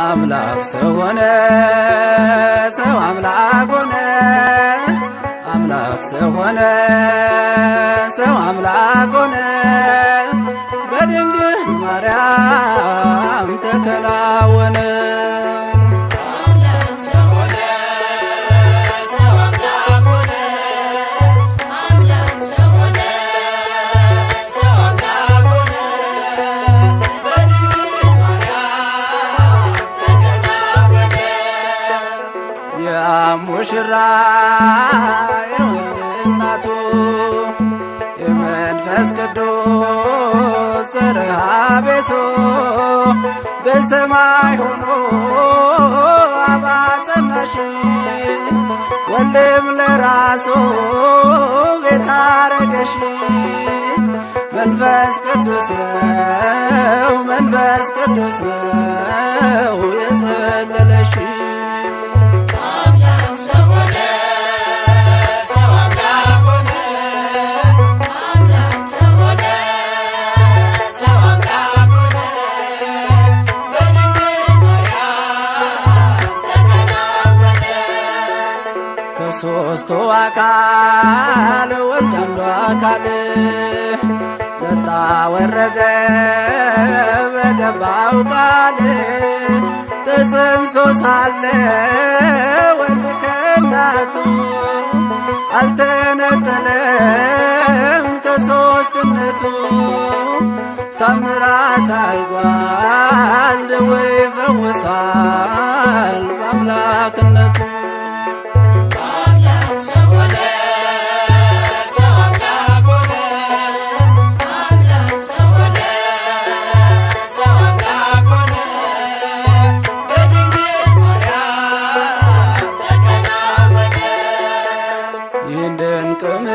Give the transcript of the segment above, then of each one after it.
አምላክ ሰው ሆነ ሰው አምላክ ሆነ አምላክ ሰው ሆነ ሰው አምላክ ሆነ በድንግል ማርያም ተከናወነ። ሙሽራ የወልድ እናቱ የመንፈስ ቅዱስ ጽርሐ ቤቱ በሰማይ ሆኖ አብ ጸናሽ ወልድም ለራሱ ቤት አረገሽ። መንፈስ ቅዱስ ነው መንፈስ ቅዱስ ነው የጸለለሽ። ሶስቱ አካል ወልድ አንዱ አካል መጣ ወረደ በገባው ቃል ተጸንሶ ሳለ ወልድ ከእናቱ አልተነጠለም ከሦስትነቱ። ታምራት አድርጓል ደዌ ፈውሷል በአምላክነቱ።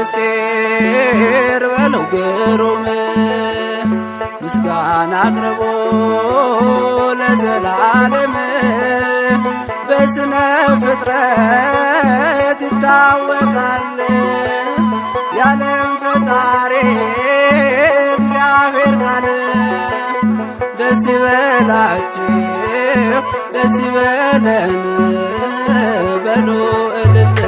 ምስጢር በለው ግሩም ምስጋና አቅርቦ ለዘላለም በስነ ፍጥረት ይታወቃል የዓለም ፈጣሪ እግዚአብሔር ቃል። ደስ ይበላችሁ ደስ ይበለን በሉ እልል።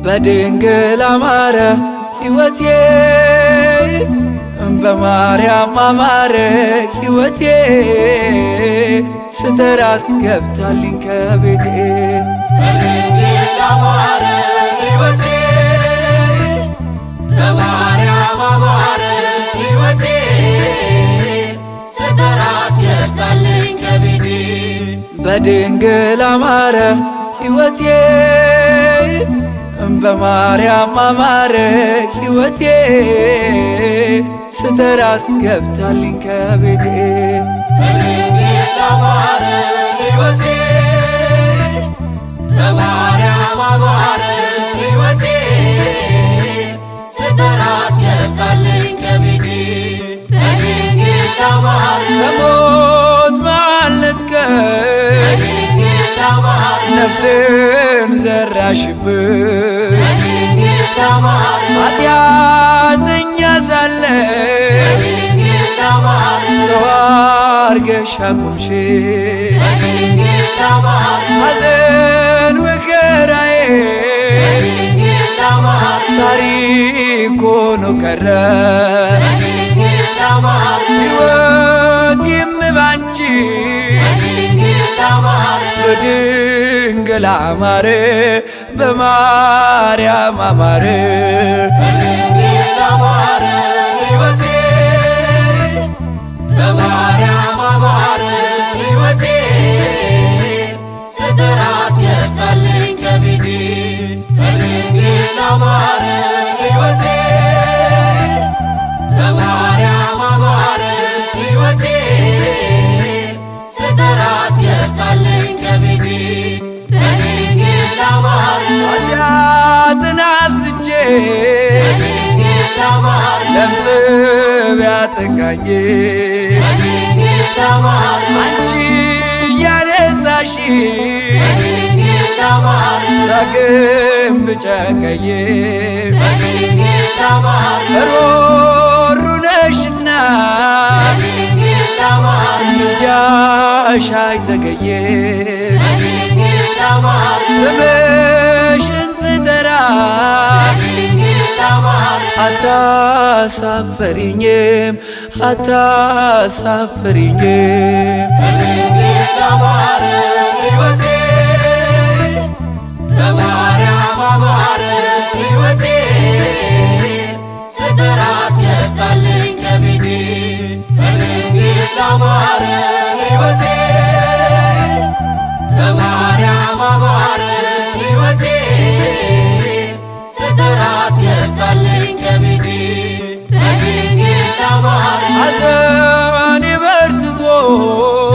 በድንግል አማረ ሕይወቴ በማርያም አማረ ሕይወቴ ስጠራት ገብታልኝ ከቤቴ። በድንግል አማረ ሕይወቴ በማርያም አማረ ሕይወቴ ስጠራት ገብታልኝ ከቤቴ። በድንግል አማረ ሕይወቴ በማርያም አማረ ሕይወቴ ስጠራት ገብታልኝ ከቤቴ። በድንግል አማረ ሕይወቴ በማርያም አማረ ሕይወቴ ስጠራት ገብታልኝ ከቤቴ። በድንግል አማረ ከሞት ማልነጥቀኝ ነፍስን ዘራሽብኝ ኃጢአተኛ ሳለሁ ሰው አርገሽ አቆምሽኝ። ሐዘን መከራዬ ታሪክ ሆኖ ቀረ ሕይወቴም ባንቺ በድንግል አማረ በማርያም አማረ። በድንግል አማረ ሕይወቴ በማርያም አማረ ሕይወቴ ስጠራት ገብታልኝ ከቤቴ። በድንግል አማረ ሕይወቴ በማርያም አማረ ሕይወቴ በድንግል አማረ ለምጽ ቢያጠቃኝ በድንግል አማረ አንቺ ያነጻሽ በድንግል አማረ ዳግም ብጨቀይ በድንግል አማረ ሮሩ ነሽና በድንግል አማረ ምልጃሽ አይዘገይም በድንግል አማረ ስምሽን ስጠራ በድንግል አማረ አታሳፍሪኝም አታሳፍሪኝም በድንግል አማረ ሕይወቴ በማርያም አማረ ሕይወቴ ስጠራት ገብታለኝ ከቤቴ በድንግል አማረ ሕይወቴ በማርያም አማረ ሕይወቴ ስጠራት ገብታለኝ ከቤቴ በድንግል አማረ ሐዘኔ በርትቶ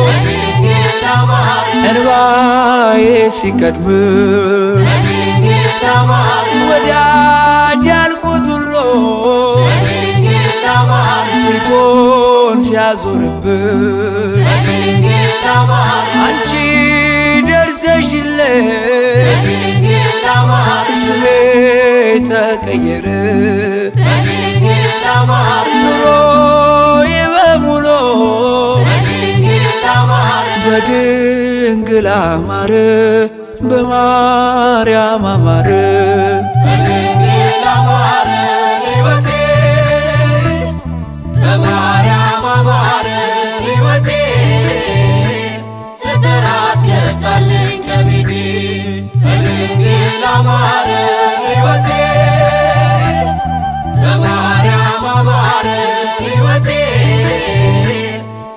በድንግል አማረ እንባዬ ሲቀድም በድንግል አማረ ወዳጅ ያልኩት ሁሉ በድንግል አማረ ፊቱን ሲያዞርብን በድንግል አማረ አንቺ ደርሰሽልኝ በድንግል አማረ ስሜ ተቀየረ በድንግል አማረ ኑሮዬ በሙሉ በድንግል አማረ በድንግል አማረ በማርያም አማረ በድንግል አማረ ሕይወቴ በማርያም አማረ ሕይወቴ ስጠራት ገብታለኝ ከቤቴ በድንግል አማረ ሕይወቴ በማርያም አማረ ሕይወቴ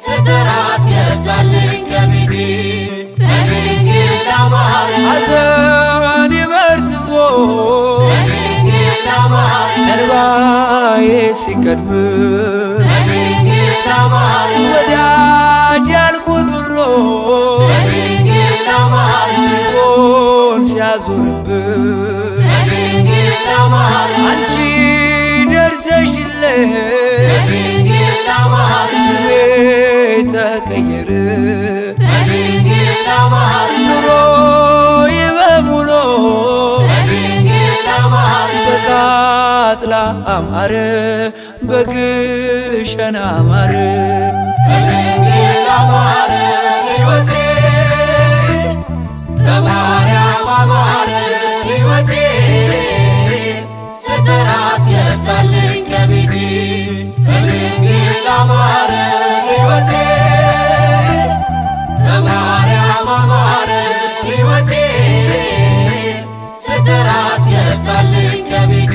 ስጠራት ገብታለኝ ከቤቴ በድንግል አማረ ሐዘኔ በርትቶ በድንግል አማረ እንባዬ ሲቀድም በድንግል አማረ ወዳጅ ያልኩት ሁሉ በድንግል አማረ ፊቱን ሲያዞርብን በድንግል አማረ አንቺ ደርሰሽልኝ በድንግል አማረ ስሜ ተቀየረ በድንግል አማረ ኑሮዬ በሙሉ በድንግል አማረ በቃጥላ አማረ በግሸን አማረ በድንግል አማረ ሕይወቴ በማርያም አማረ ሕይወቴ ስጠራት ገብታለኝ ከቤቴ በድንግል አማረ ሕይወቴ በማርያም አማረ ሕይወቴ ስጠራት ገብታለኝ ከቤቴ